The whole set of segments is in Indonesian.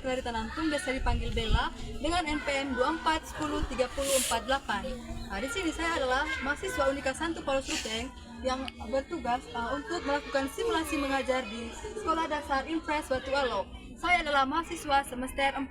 Klari Tanantung, biasa dipanggil Bella, dengan NPM 24103048. Nah, di sini saya adalah mahasiswa Unika Santo Paulus Ruteng yang bertugas untuk melakukan simulasi mengajar di Sekolah Dasar Impres Batu Alok. Saya adalah mahasiswa semester 4.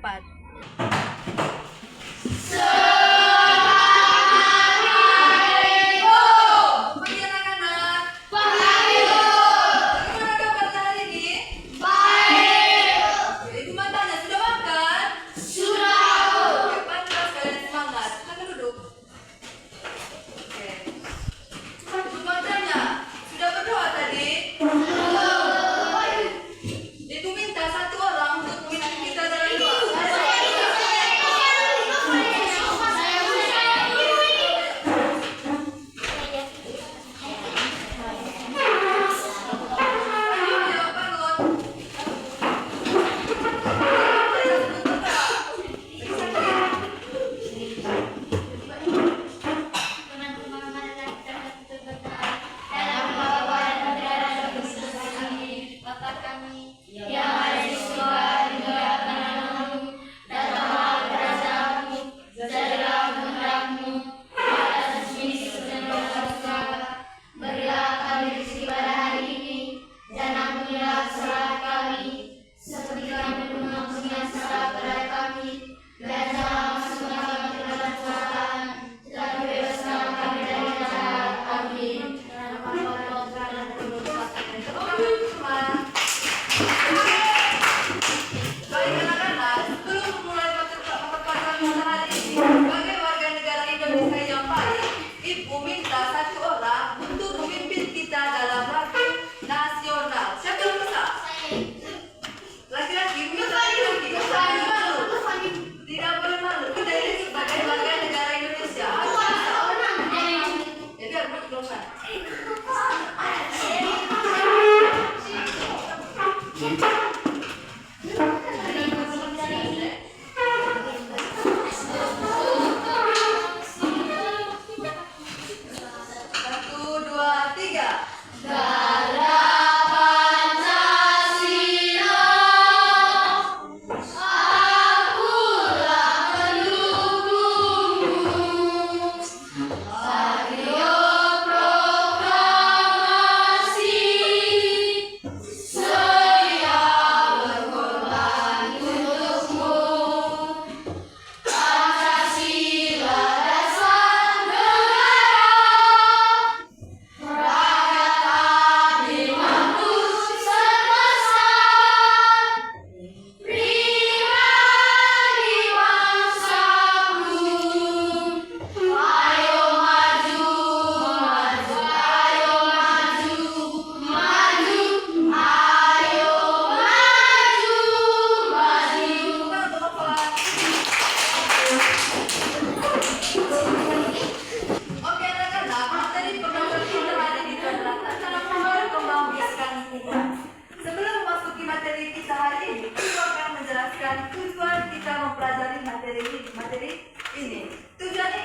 Tujuan kita mempelajari materi ini. Tujuannya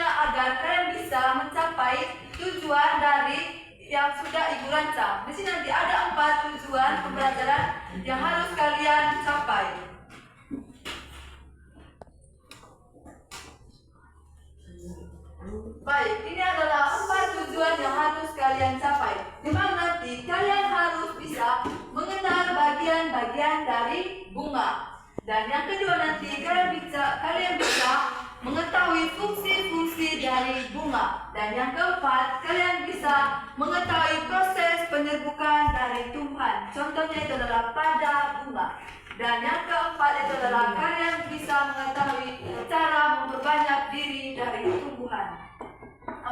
agar kalian bisa mencapai tujuan dari yang sudah Ibu rancang. Di sini nanti ada 4 tujuan pembelajaran yang harus kalian capai. Baik, ini adalah 4 tujuan yang harus kalian capai. Di mana nanti kalian harus bisa mengenal bagian-bagian dari bunga. Dan yang kedua nanti kalian bisa mengetahui fungsi-fungsi dari bunga. Dan yang keempat, kalian bisa mengetahui proses penyerbukan dari tumbuhan. Contohnya itu adalah pada bunga. Dan yang keempat itu adalah kalian bisa mengetahui cara memperbanyak diri dari tumbuhan.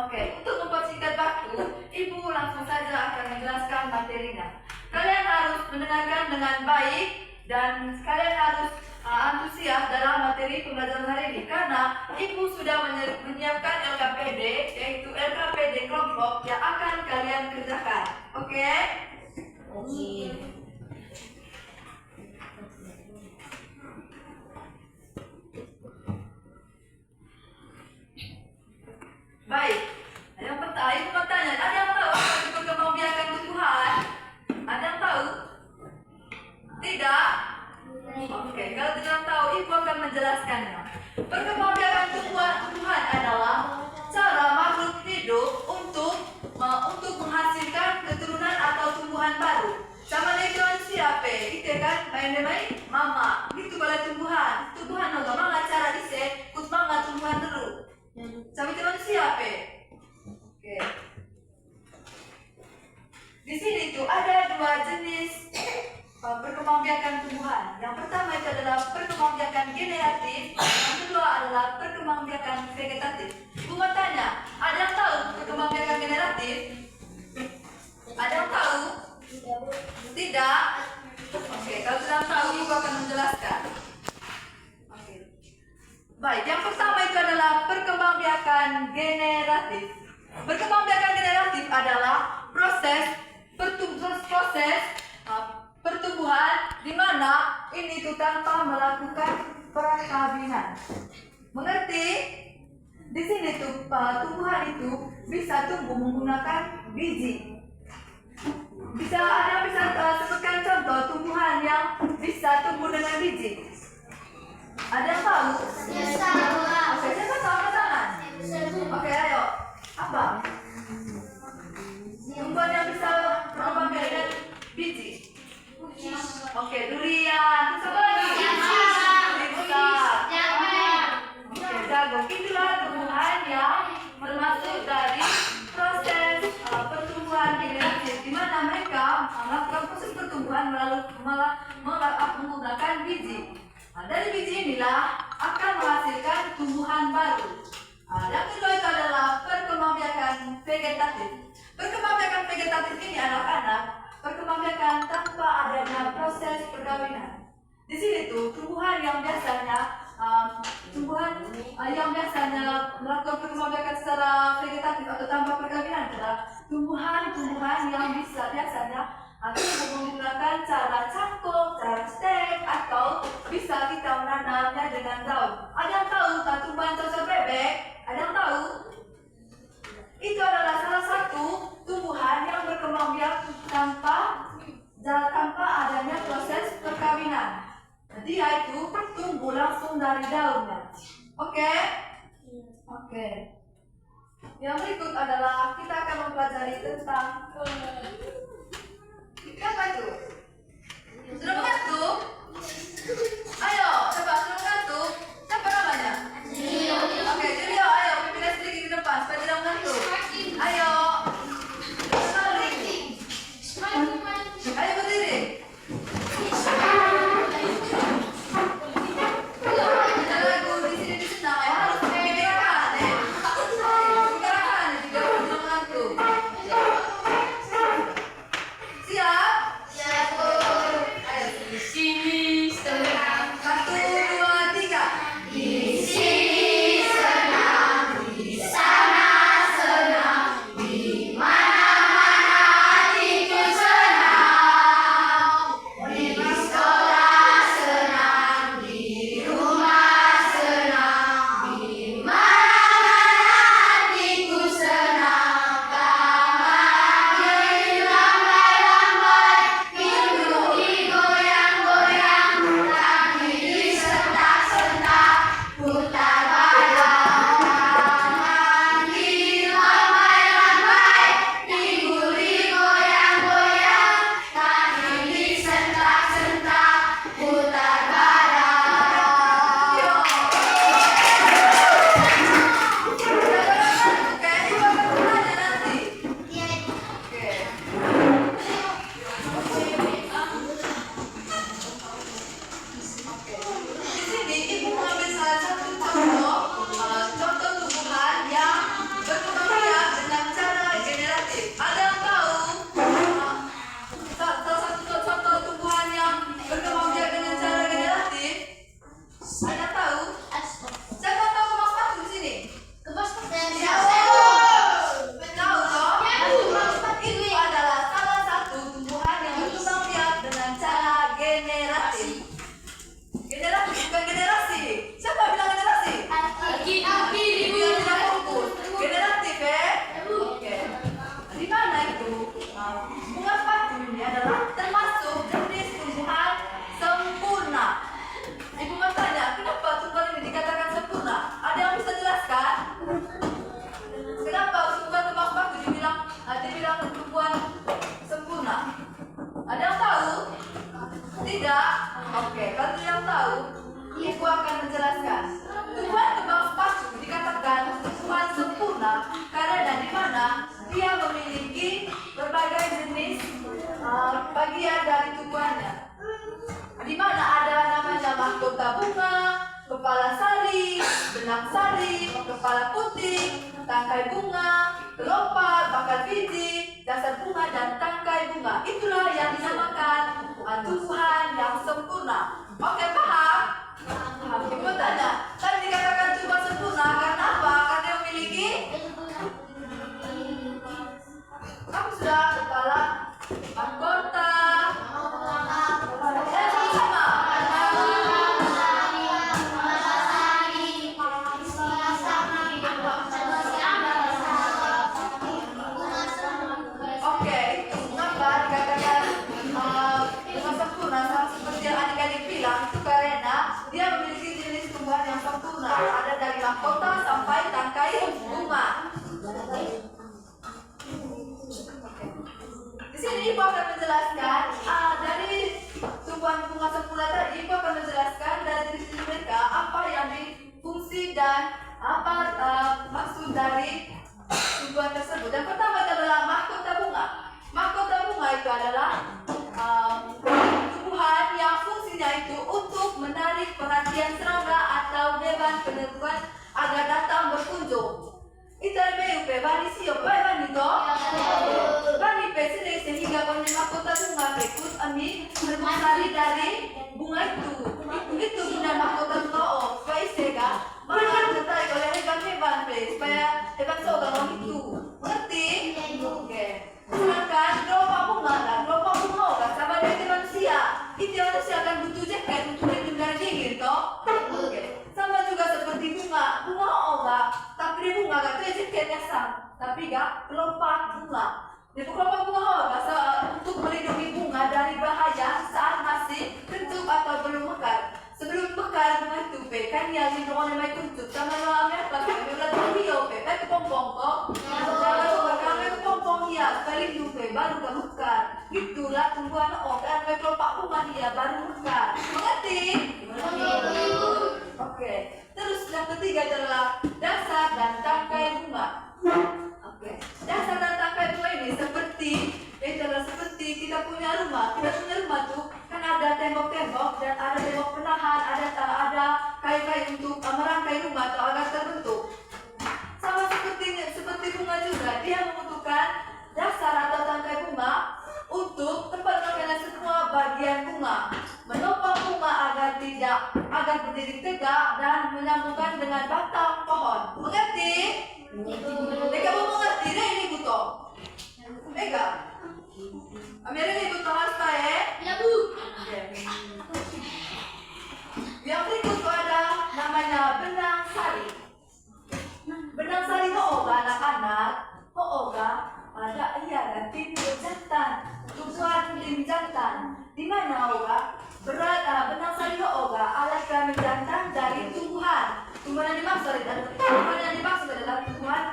Oke, untuk mempersingkat waktu, Ibu langsung saja akan menjelaskan materinya. Kalian harus mendengarkan dengan baik dan kalian harus antusias dalam materi pembelajaran hari ini karena Ibu sudah menyiapkan LKPD, yaitu LKPD kelompok yang akan kalian kerjakan. Oke? Oke. Baik, yang pertama Ibu bertanya, ada yang tahu apa itu perkembangbiakan tumbuhan? Ada yang tahu? Tidak? bagiannya. Perkembangbiakan tumbuhan adalah cara makhluk hidup untuk menghasilkan keturunan atau tumbuhan baru. Sama dengan manusia itu kan main-main mama. Gitu kalau tumbuhan noga manga cara dise, kut manga tumbuhan dulu. Sama dengan manusia Oke. Di sini tuh ada dua jenis perkembangbiakan tumbuhan. Yang pertama itu adalah perkembangbiakan generatif, yang kedua adalah perkembangbiakan vegetatif. Bunga tanya, ada yang tahu perkembangbiakan generatif? Ada yang tahu? Tidak? Oke, kalau tidak tahu, Ibu akan menjelaskan. Oke. Baik, yang pertama itu adalah perkembangbiakan generatif. Perkembangbiakan generatif adalah proses pertumbuhan di mana ini itu tanpa melakukan perkawinan. Mengerti? Di sini tuh tumbuhan itu bisa tumbuh menggunakan biji. Bisa sebutkan contoh tumbuhan yang bisa tumbuh dengan biji. Ada yang tahu? Oke, siapa tahu angkat tangan? Oke, ayo. Apa? Tumbuhan yang bisa berkembang dengan biji. Oke, durian. Terus apa lagi? Oke, jagung. Itulah tumbuhan yang termasuk dari proses pertumbuhan generatif, di mana mereka melakukan proses pertumbuhan menggunakan biji. Dari biji inilah akan menghasilkan tumbuhan baru. Yang kedua itu adalah perkembangbiakan vegetatif. Perkembangbiakan vegetatif ini anak-anak perkembangbiakan tanpa adanya proses perkawinan. Di sini tuh tumbuhan yang biasanya melakukan perkembangbiakan secara vegetatif atau tanpa perkawinan adalah tumbuhan yang biasanya menggunakan cara cangkok, cara stek, atau bisa kita menanamnya dengan daun. Ada yang tahu tumbuhan cocok bebek? Ada yang tahu? Itu adalah salah satu tumbuhan yang berkembang biak tanpa adanya proses perkawinan. Dia itu tumbuh langsung dari daunnya. Oke? Yang berikut adalah kita akan mempelajari tentang apa itu? Sudah mengantuk? Ayo, coba sudah mengantuk? Siapa namanya? Oke, Julio, ayo pindah sedikit ke depan supaya tidak mengantuk. Ayo. Ayo berdiri. Di benang sari, kepala putih, tangkai bunga, kelopak, bakal biji, dasar bunga, dan tangkai bunga. Itulah yang dinamakan tumbuhan yang sempurna. Oke, paham? Paham. Ibu tanya, tadi dikatakan tumbuhan sempurna karena apa? Karena memiliki kamu sudah kepala, anggota, sama. Oke, mengapa dikatakan tumbuhan sempurna? Sama seperti yang adik-adik bilang, itu karena dia memiliki jenis tumbuhan yang sempurna. Ada dari mahkota sampai tangkai bunga. Di sini Ibu akan menjelaskan dari tumbuhan bunga sempurna tadi. Ibu akan menjelaskan dari diri mereka apa yang difungsi dan apa maksud dari tumbuhan tersebut. Yang pertama adalah mahkota bunga. Mahkota bunga itu adalah tumbuhan yang fungsinya itu untuk menarik perhatian serangga atau hewan penerbang agar datang berkunjung. Italia pe bani siyo pe bani to bani pe sehingga punya mahkota bunga berikut ami berasal dari bunga itu guna mahkota bunga supaya sega mereka tertarik oleh hewan pe supaya hewan seorang itu mengerti? Oke. Sedangkan gelombang bunga sama dengan manusia itu manusia akan butuh jaket untuk melindungi dingin toh. Oke. Sama juga seperti bunga tapi di bunga gak itu jaketnya sam, tapi gak kelopak bunga. Di kelopak bunga untuk melindungi bunga dari bahaya saat masih kencuk atau belum mekar. Sebelum mekar bunga itu kan yang lindungi oleh kencuk sama namanya tapi udah video ke pompong kok. Jangan lupa kami ke pompong ya, kali itu baru gak mekar. Itulah tumbuhan kan kelopak bunga dia baru mekar. Mengerti? Oke. Terus yang ketiga adalah dasar dan tangkai bunga. Oke. Dasar dan tangkai bunga ini seperti kita punya rumah. Kita punya rumah tuh kan ada tembok-tembok dan ada tembok penahan, ada kayu-kayu untuk merangkai rumah atau agar terbentuk. Sama seperti bunga juga, dia membutuhkan dasar atau tangkai bunga untuk tempat menggunakan semua bagian bunga, menopang bunga agar berdiri tegak dan menyambungkan dengan batang pohon. Mengerti? Mereka mau mengerti deh ini buto. Mega. Amira ini buto harus pakai. Ya bu. Yang berikut ada namanya benang sari. Benang sari hooga anak-anak. Hooga ada dan tim jantan. Tumbuhan tim jantan. Di mana hooga? Benang sari hooga alat kelamin jantan dari tumbuhan. Tumbuhan yang dimaksud adalah tumbuhan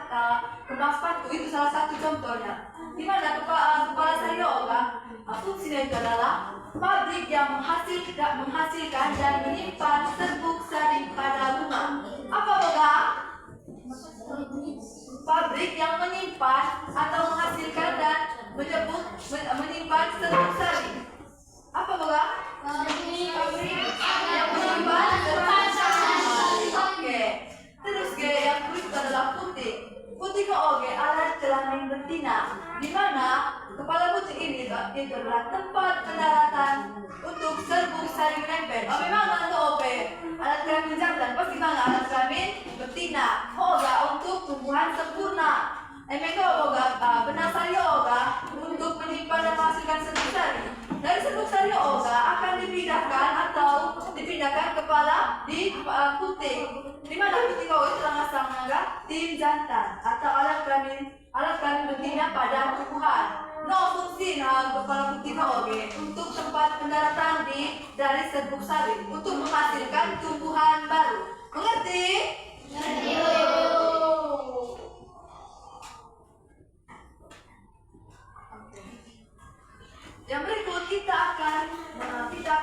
kembang sepatu. Itu salah satu contohnya. Di mana kepala sari hooga fungsinya itu adalah pabrik yang menghasilkan dan menyimpan serbuk sari pada bunga. Apa hooga? Pabrik yang menyimpan atau menghasilkan dan menyimpan serbuk sari. Apa boga? Pabrik yang menyimpan serbuk sari. Oke. Terus yang berikut adalah putih. Putih alat kelamin betina. Di mana kepala putih ini itu adalah tempat pendaratan untuk serbuk sari menempel. Memang alat kelamin jantan pasti mana alat kelamin betina. Untuk tumbuhan sempurna. Benang sari untuk menyimpan dan menghasilkan serbuk sari. Dari serbuk sari akan dipindahkan kepala di putih. Di mana putih itu sangat tim jantan atau alat kelamin betina pada tumbuhan. Fungsi kepala putih untuk tempat pendaratan dari serbuk sari untuk menghasilkan tumbuhan baru. Mengerti? Yang berikut kita akan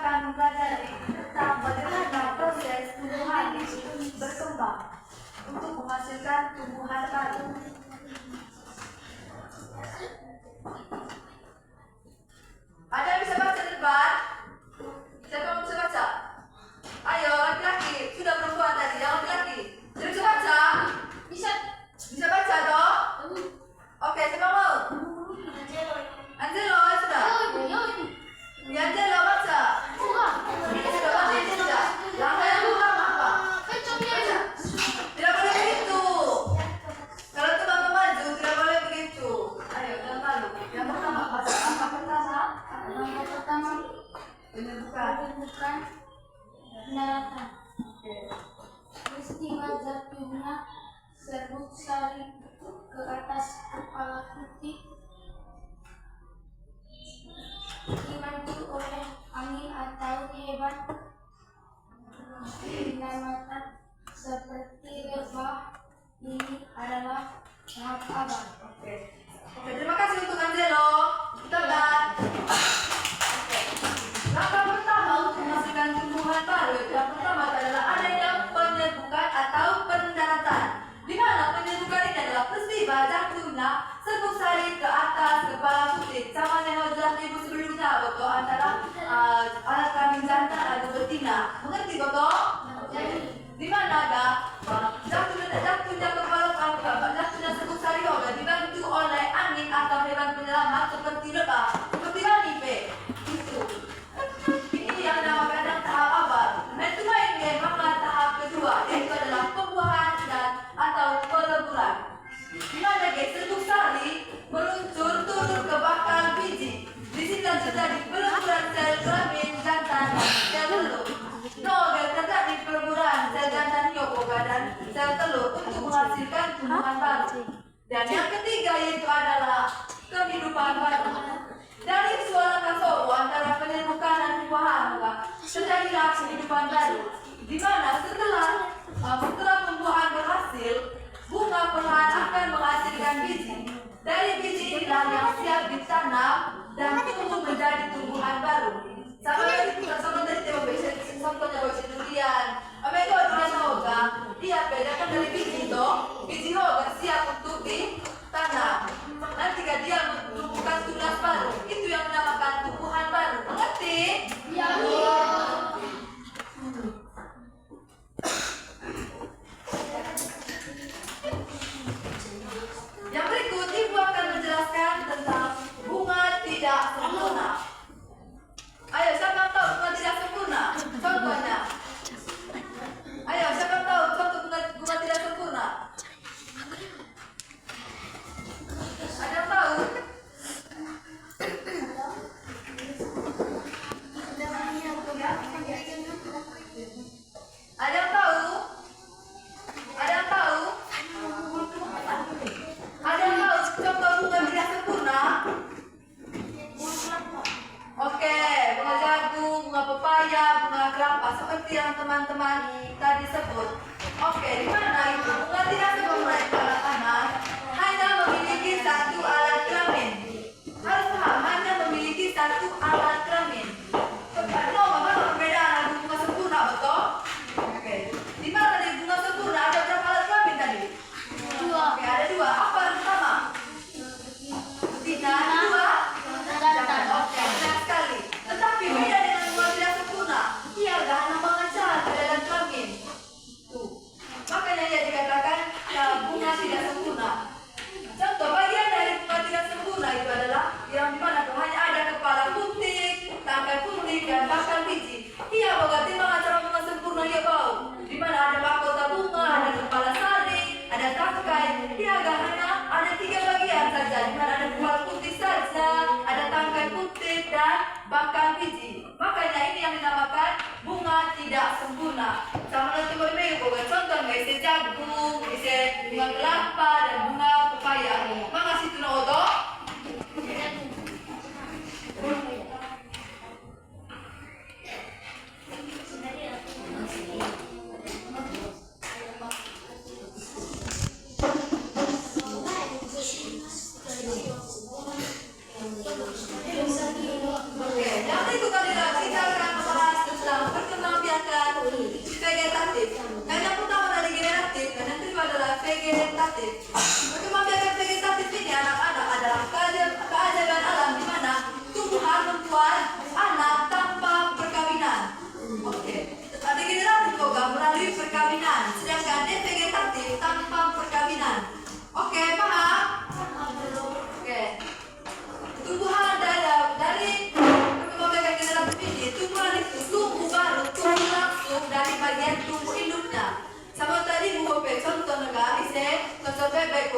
mempelajari tentang bagaimana proses tumbuhan berkembang untuk menghasilkan tumbuhan baru. Ada yang bisa baca di depan? Siapa yang bisa baca? Ayo laki-laki, sudah perempuan tadi, yang laki-laki. Jadi bisa Oke. Oke, terima kasih untuk Angelo. Kita lihat. Oke. Langkah pertama untuk menghasilkan tumbuhan baru yang pertama adalah adanya penyerbukan atau pendaratan. Di mana penyerbukan ini adalah peristiwa jatuhnya serbuk sari ke atas kepala putih. Sama yang jelas ibu sebelumnya, betul, antara alat kelamin jantan atau betina. Mengerti, betul? Di mana ada jatuhnya serbuk sari yoga dibantu oleh angin atau hewan penyelamat seperti lebah, seperti ranipe. Itu. Ini yang dinamakan tahap awal. Nah, itu mainnya maka tahap kedua yaitu adalah pembuahan dan atau peleburan. Di mana guys, serbuk sari meluncur turun ke bakal biji. Di sini terjadi peleburan sel kelamin jantan dan sel telur. Terjadi peleburan sel jantan yoga dan sel telur untuk menghasilkan tumbuhan baru. Dan yang ketiga yaitu adalah kehidupan baru. Dari suara kasowo antara penyerbukan dan pembuahan terjadilah kehidupan baru. Di mana setelah pembuahan berhasil, bunga perlahan akan menghasilkan biji. Dari biji inilah yang siap ditanam dan tumbuh menjadi tumbuhan baru. Sama tadi contohnya biji durian. Mereka durian hoga, dia bedakan dari biji itu, biji hoga siap untuk ditanam. Nanti dia menumbuhkan tunas baru, itu yang dinamakan tumbuhan baru. Mengerti? Ya. Yang berikut ibu akan menjelaskan tentang bunga tidak sempurna. Ayo, siapa tahu bunga tidak sempurna? Contohnya. Ayo, siapa tahu contoh bunga tidak sempurna? Ada yang tahu? Ada yang tahu? Ada yang tahu? Ada yang tahu contoh bunga tidak sempurna? Oke, bunga jagung, bunga pepaya, bunga kelapa, seperti yang teman-teman tadi sebut. Oke, di mana itu bunga tidak sempurna itu anak-anak hanya memiliki satu alat kelamin. Harus paham, hanya memiliki satu alat kelamin. Mana perbedaan bunga sempurna, betul? Oke, di mana di bunga sempurna ada berapa alat kelamin tadi? Dua. Oke, ada dua. Apa yang pertama? Betina, dua. Oke, benar sekali. Tetapi beda dengan bunga tidak sempurna. Ia hanya mengejar pada alat kelamin. Tuh. Makanya ia dikatakan ya, bunga tidak sempurna. Contoh bagian dari bunga tidak sempurna itu adalah yang dimana tuh hanya ada kepala putih, tangkai putih dan bakal biji. Ia berarti mengajar bunga sempurna ia bau. Dimana ada mahkota bunga, ada kepala sari, ada tangkai. Ia hanya ada 3 bagian saja. Dimana ada kepala putih saja, ada tangkai putih dan bakal biji. Makanya ini yang dinamakan bunga tidak sempurna. Sama nanti berbeda bukan contoh bisa jagung, bisa bunga kelapa dan bunga pepaya. Makasih tuh Oto. Oke, yang berikut adalah kita akan membahas tentang perkembangbiakan vegetatif. Yang pertama dari generatif dan yang kedua adalah vegetatif. Perkembangbiakan vegetatif ini anak-anak adalah keajaiban alam di mana tumbuhan membuat anak tanpa perkawinan. Oke, ada generatif juga melalui perkawinan, sedangkan vegetatif tanpa perkawinan. Oke, paham? Oke. Tumbuhan dari perkembangbiakan generatif ini, tumbuhan itu tumbuh baru, tumbuh langsung dari bagian tubuh induknya. Sama tadi Bu Hope, contoh negara, contoh bebek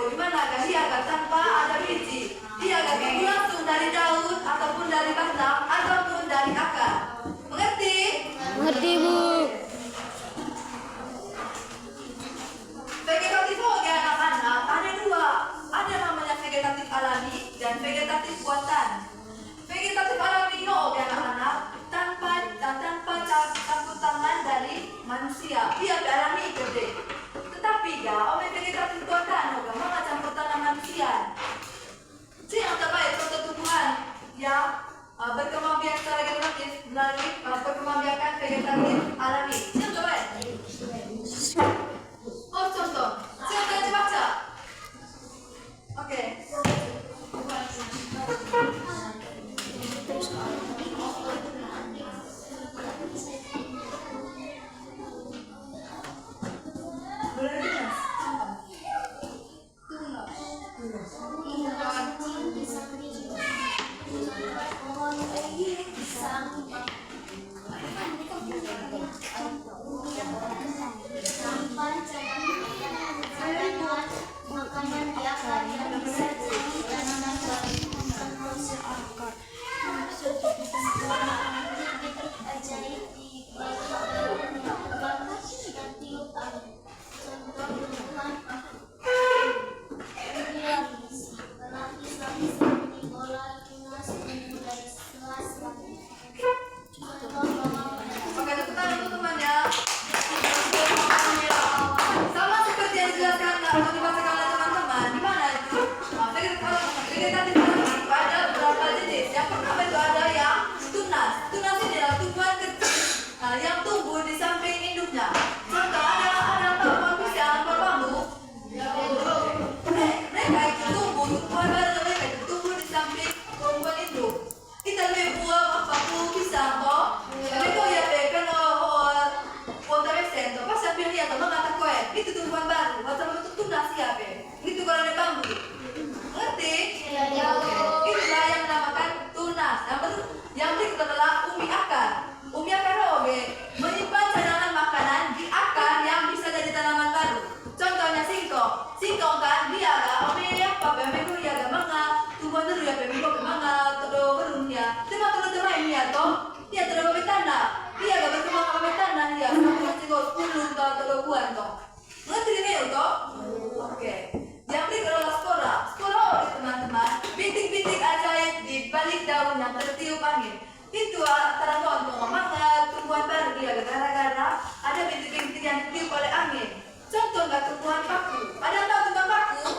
tumbuhan paku. Ada yang tahu tumbuhan paku?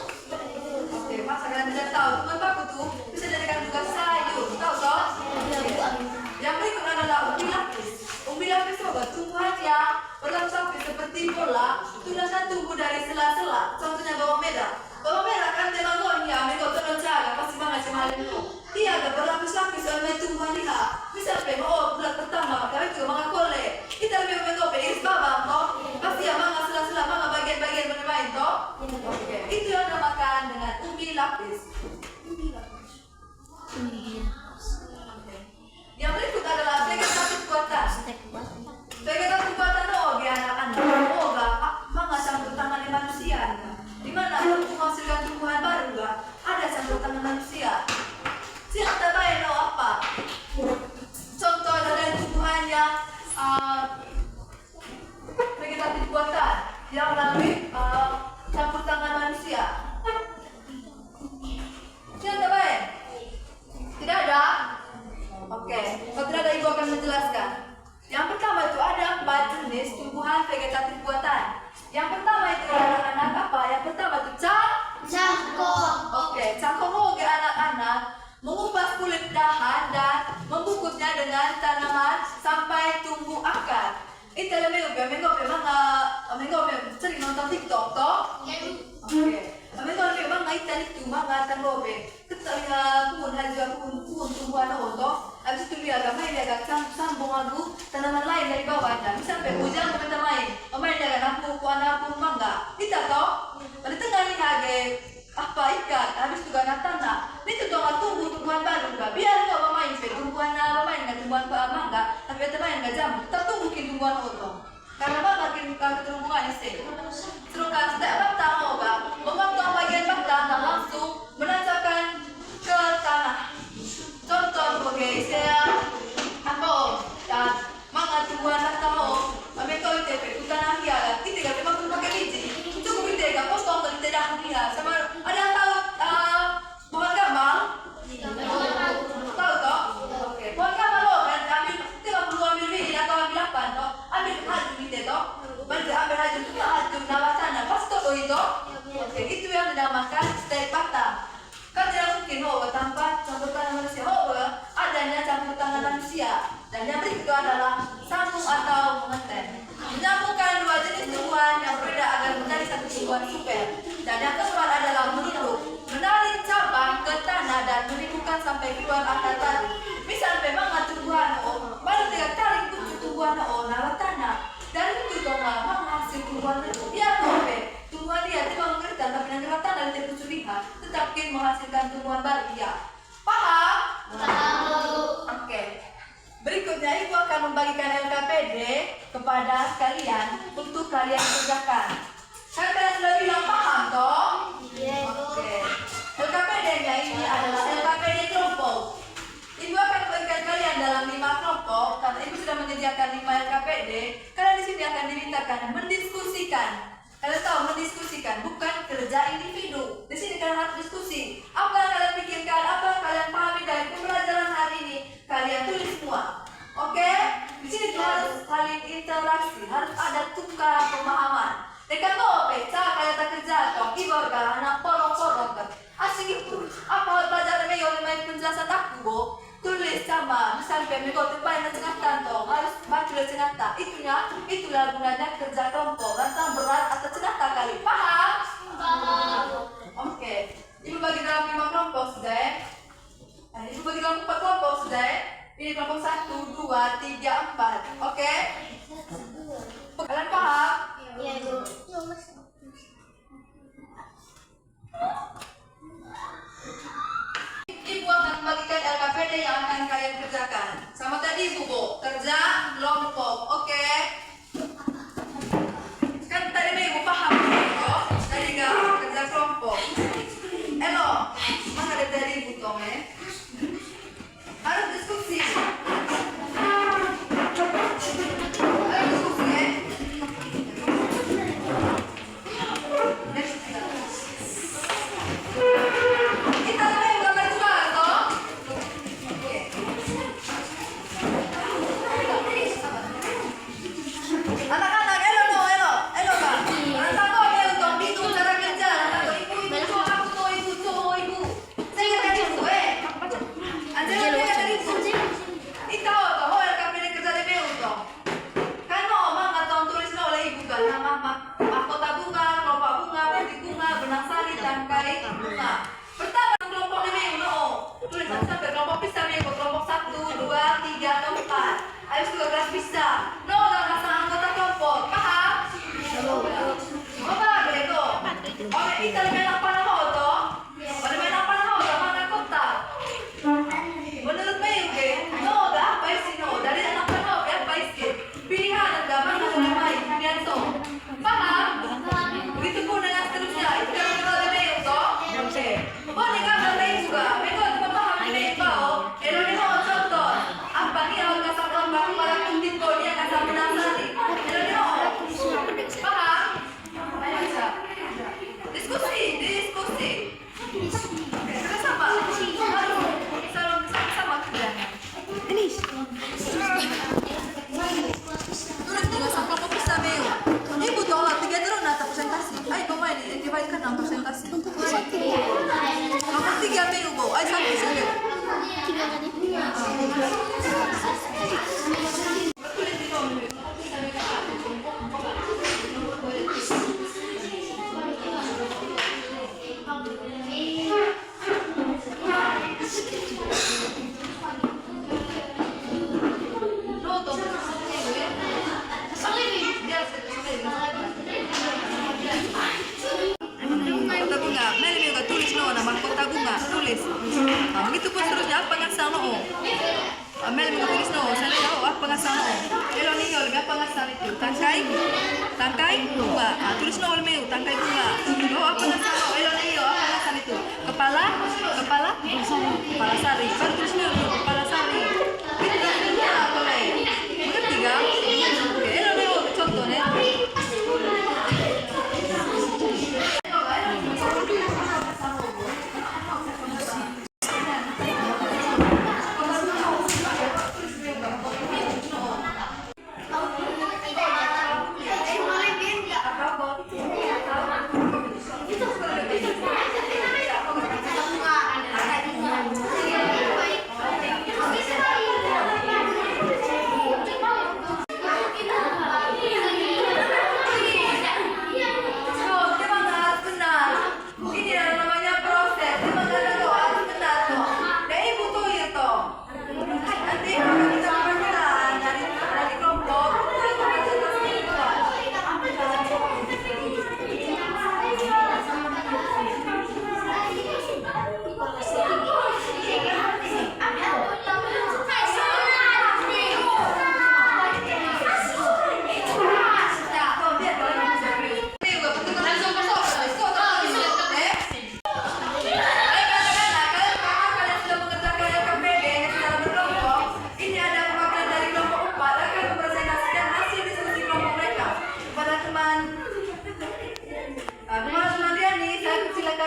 Oke, masa kalian tidak tahu tumbuhan paku tuh bisa dijadikan juga sayur, tahu toh? Yang berikut adalah umbi lapis. Umbi lapis coba tumbuhan yang berlapis-lapis seperti bola, tunasan tumbuh dari sela-sela. Contohnya bawang merah. Bawang merah kan temangonya, mereka terlalu jaga pasti banget semalam itu. Dia agak berlapis-lapis oleh tumbuhan lihat. Misalnya, bulan pertama kami juga makan kole. Kita lebih mengopi iris babang toh. Pasti ya makan sela-sela, makan bagian-bagian bermain toh. Oke, itu yang dinamakan dengan umbi lapis. Umbi lapis. Yang berikut adalah vegetatif buatan. Vegetatif buatan oge anak-anak. Oga, manga campur tangan di manusia. Di mana untuk menghasilkan tumbuhan baru gak? Ada campur tangan manusia. Siapa tahu no apa? Contoh dari tumbuhan yang vegetatif buatan yang melalui campur tangan manusia. Siapa tahu? Tidak ada? Oke, kalau tidak ada ibu akan menjelaskan. Yang pertama itu ada 4 jenis tumbuhan vegetatif buatan. Yang pertama itu anak-anak apa? Yang pertama itu cangkong. Oke, cangkong oke anak-anak mengupas kulit dahan dan membungkusnya dengan tanaman sampai tumbuh akar. Itu memang sering nonton TikTok toh? Oke. Memang ikan itu mangatan lobe. Ketika pun haja pun tumbuhan toh. Habis itu dia agak main dia agak sambung lagu tanaman lain dari bawah dan sampai hujan kita main. Main dia agak nampung mangga. Kita toh. Pada tengah ni hage apa ikan habis juga tanah. Itu tuh tumbuh tumbuhan baru juga. Biar kau bermain tumbuhan dengan tumbuhan mangga, tapi bermain enggak jambu. Tertumbuh tumbuhan otong. Karena makin keterhubungan isi. Terus setiap batang memotong bagian batang dan langsung menancapkan ke tanah. Contoh sebagai saya dan mangga tumbuhan batang mereka itu tanah dia. Kita nggak memang pakai biji. Cukup kita potong dari tanah dia. Sama ada yang tahu pohon gambang? Tahu toh? Oke, pohon gambang kan ambil biji atau ambil apa toh? Ambil haju gitu toh. Ambil haju itu tanah. Pas toh itu. Oke, itu yang dinamakan stek patah. Kan tidak mungkin tanpa campur tangan manusia. Adanya campur tangan manusia. Dan yang berikut adalah sambung atau mengetem. Menyambungkan 2 jenis tumbuhan yang berbeda agar menjadi satu tumbuhan super. Dan yang keempat adalah menurut, menarik cabang ke tanah dan menimbulkan sampai keluar akar baru. Misal memang tumbuhan baru 3 kali pucuk tumbuhan nalar tanah. Dan itu menghasil tumbuhan baru. Dia tumbuhan dia cuma mengerti tapi dengan tanah dan tidak pucuk lihat, tetapi menghasilkan tumbuhan baru dia. Paham? Oke. Berikutnya ibu akan membagikan LKPD kepada kalian untuk kalian kerjakan. Kan kalian sudah bilang paham toh? Oke. LKPD-nya ini adalah LKPD kelompok. Ibu akan membagikan kalian dalam 5 kelompok. Karena ibu sudah menyediakan 5 LKPD, kalian di sini akan dimintakan mendiskusikan. Kalian tahu mendiskusikan, bukan kerja individu. Di sini kalian harus diskusi. Apa yang kalian pikirkan, apa yang kalian pahami dari pembelajaran hari ini, kalian tulis semua. Oke? Di sini harus saling interaksi, harus ada tukar pemahaman. Dekat cara kalian tak kerja atau ibarat anak porong-porong kan. Asing itu. Apa pelajaran main penjelasan aku, tulis sama. Misalnya mereka terbaik dan cengatan toh, harus baca dan cengatan. Itulah gunanya kerja kelompok. Rantang berat atau cengatan kali. Paham? Paham. Oke. Ibu bagi dalam 5 kelompok sudah. Ibu bagi dalam 4 kelompok sudah. Ini kelompok 1, 2, 3, 4. Oke? Kalian paham? Iya, Ibu. Ibu akan membagikan LKPD yang akan kalian kerjakan. Sama tadi Ibu, kerja kelompok. Oke? Kan tadi Ibu paham kok? Tadi enggak kerja kelompok. Elo, mana dari Ibu Tome? Harus diskusi. kita lagi anak panahon toh. Pada main apa naho mana kota. Menurut Mayu ke, no dah apa sih no dari anak panahon ke apa sih? Pilihan agama yang baik pilihan so. Paham? Begitu pun dengan seterusnya. Itu yang kita Mayu toh. Oke. Oh ni kan ada juga. Mayu cuma paham ini kau. Elo ni mau contoh. Apa ni awak kasar orang para kuntit kau dia kasar menasari. Elo ni mau. Paham? Ayo diskusi. Kita sama. Sama kerjanya. Tulis juga sampel kau bisa Mayu. Ibu tolak 3 terus nata presentasi. Ayo pemain divide kan 6 presentasi. Nomor 3 Mayu bu. Ayo sampai sini. Kota bunga, Meli juga tulis no nama kota bunga, tulis. Begitu pun seterusnya apa ngasal no? Meli juga tulis no, saya tahu apa ngasal no. Elo nih apa ngasal itu? Tangkai bunga. Tulis no Meli, tangkai bunga. Oh apa ngasal no? Elo nih apa ngasal itu? Kepala sari. Baru tulis no kepala sari. Itu artinya apa Meli? Mengerti gak? Oke, elo nih contohnya.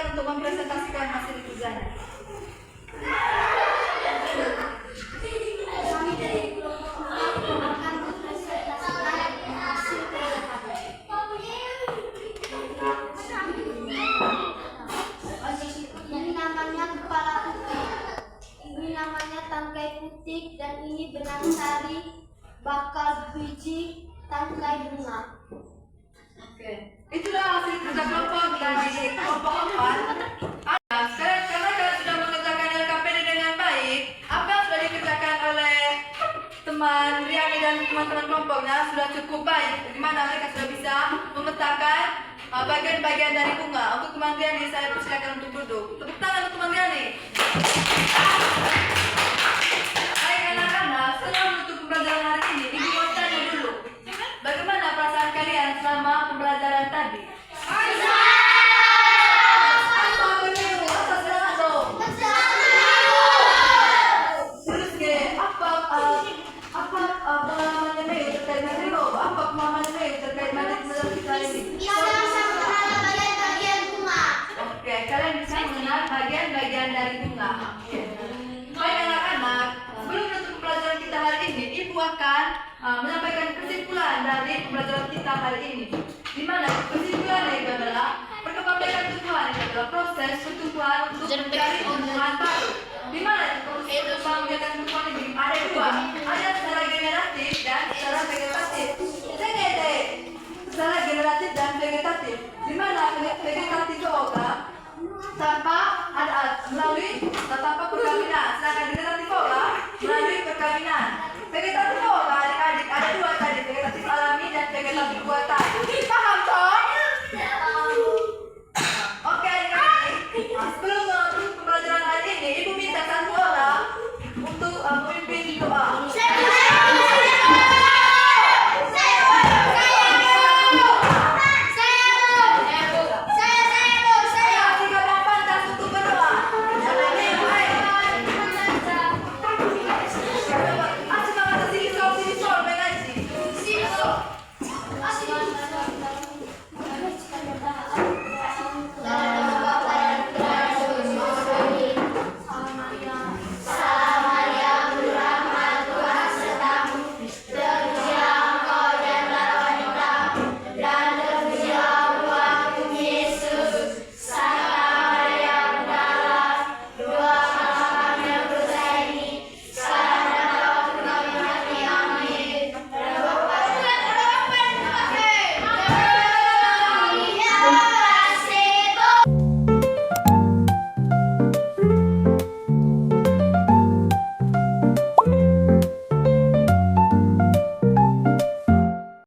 Untuk mempresentasikan hasil kerjanya. Ini namanya kepala putih, ini namanya tangkai putih, dan ini benang sari, bakal biji, tangkai bunga. Oke, itulah hasil kerja kelompok dari kelompok 4. Sekarang karena kalian sudah mengerjakan LKPD dengan baik, apa yang sudah dikerjakan oleh teman Riani dan teman-teman kelompoknya sudah cukup baik. Bagaimana mereka sudah bisa memetakan bagian-bagian dari bunga. Untuk teman Riani, saya persilakan untuk duduk. Tepuk tangan untuk teman Riani. Baik anak-anak, setelah menutup pembelajaran hari ini, Ibu mau tanya dulu. Bagaimana perasaan kalian selama pembelajaran tadi? Bagian dari bunga. Baik anak-anak, sebelum menutup pembelajaran kita hari ini, Ibu akan menyampaikan kesimpulan dari pembelajaran kita hari ini. Di mana kesimpulannya itu adalah perkembangan tumbuhan itu adalah proses pertumbuhan untuk mencari omongan baru. Di mana proses perkembangan tumbuhan ini ada dua, ada secara generatif dan secara vegetatif. Secara generatif dan vegetatif.